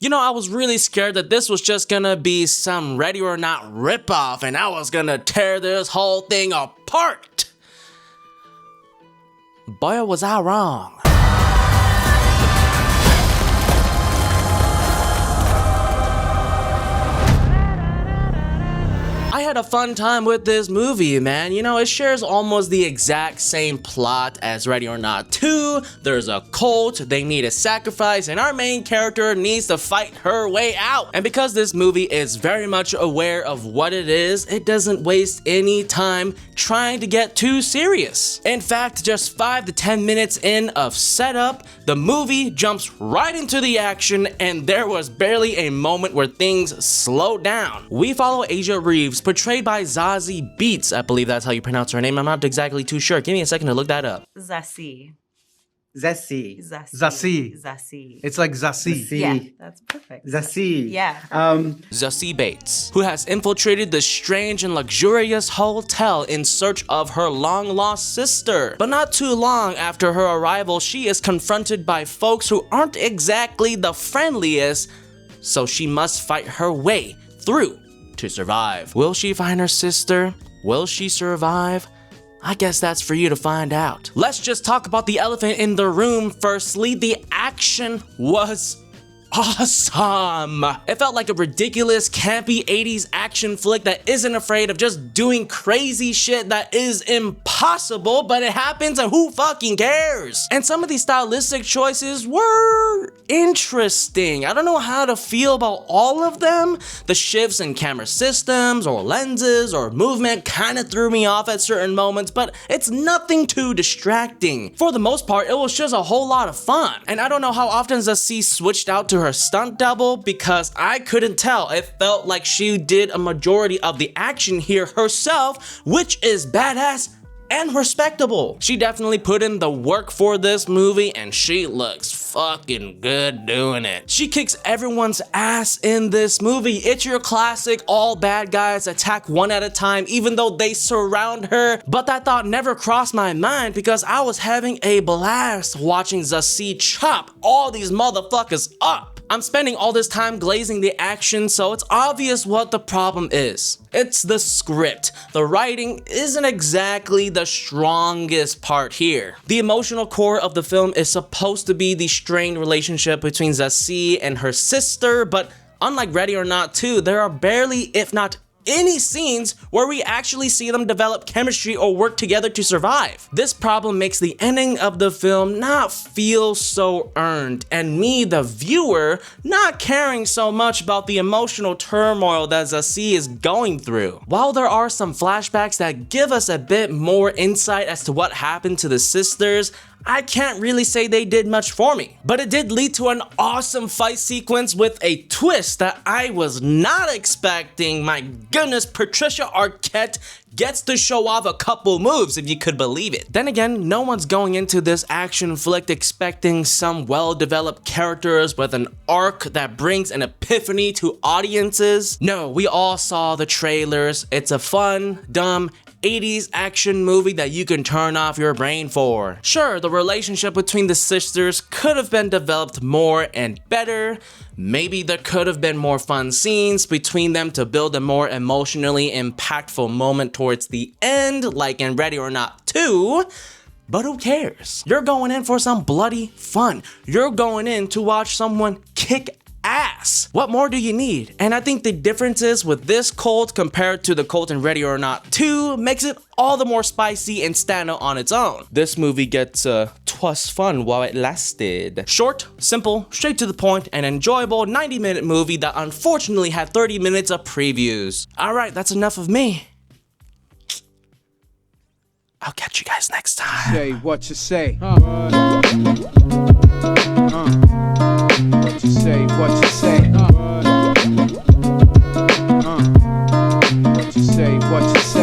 You know, I was really scared that this was just gonna be some Ready or Not ripoff and I was gonna tear this whole thing apart. Boy, was I wrong. I had a fun time with this movie, man. You know, it shares almost the exact same plot as Ready or Not 2. There's a cult, they need a sacrifice, and our main character needs to fight her way out. And because this movie is very much aware of what it is, it doesn't waste any time trying to get too serious. In fact, just 5 to 10 minutes in of setup, the movie jumps right into the action, and there was barely a moment where things slowed down. We follow Asia Reeves, portrayed by Zazie Beetz. I believe that's how you pronounce her name. I'm not exactly too sure. Give me a second to look that up. Zazie. Zazie. Zazie. Zazie. It's like Zazie. Yeah, that's perfect. Zazie. Yeah. Zazie Beetz, who has infiltrated the strange and luxurious hotel in search of her long-lost sister. But not too long after her arrival, she is confronted by folks who aren't exactly the friendliest, so she must fight her way through to survive. Will she find her sister? Will she survive? I guess that's for you to find out. Let's just talk about the elephant in the room firstly. The action was awesome. It felt like a ridiculous, campy 80s action flick that isn't afraid of just doing crazy shit that is impossible, but it happens and who fucking cares? And some of these stylistic choices were interesting. I don't know how to feel about all of them. The shifts in camera systems or lenses or movement kind of threw me off at certain moments, but it's nothing too distracting. For the most part, it was just a whole lot of fun. And I don't know how often Zazie switched out to her stunt double because I couldn't tell. It felt like she did a majority of the action here herself, which is badass and respectable. She definitely put in the work for this movie and she looks fucking good doing it. She kicks everyone's ass in this movie. It's your classic all bad guys attack one at a time even though they surround her, but that thought never crossed my mind because I was having a blast watching Zazie chop all these motherfuckers up. I'm spending all this time glazing the action, so it's obvious what the problem is. It's the script. The writing isn't exactly the strongest part here. The emotional core of the film is supposed to be the strained relationship between Zazie and her sister, but unlike Ready or Not 2, there are barely, if not any scenes where we actually see them develop chemistry or work together to survive. This problem makes the ending of the film not feel so earned, and me, the viewer, not caring so much about the emotional turmoil that Zazie is going through. While there are some flashbacks that give us a bit more insight as to what happened to the sisters, I can't really say they did much for me. But it did lead to an awesome fight sequence with a twist that I was not expecting. My goodness, Patricia Arquette gets to show off a couple moves, if you could believe it. Then again, no one's going into this action flick expecting some well-developed characters with an arc that brings an epiphany to audiences. No, we all saw the trailers. It's a fun, dumb, 80s action movie that you can turn off your brain for. Sure, the relationship between the sisters could have been developed more and better. Maybe there could have been more fun scenes between them to build a more emotionally impactful moment towards the end, like in Ready or Not 2. But who cares? You're going in for some bloody fun. You're going in to watch someone kick ass. What more do you need? And I think the differences with this cult compared to the cult in Ready or Not 2 makes it all the more spicy and stand out on its own. This movie gets twas fun while it lasted. Short, simple, straight to the point, and enjoyable 90-minute movie that unfortunately had 30 minutes of previews. Alright, that's enough of me. I'll catch you guys next time. Say what you say. What you say, what you say. What you say, what you say.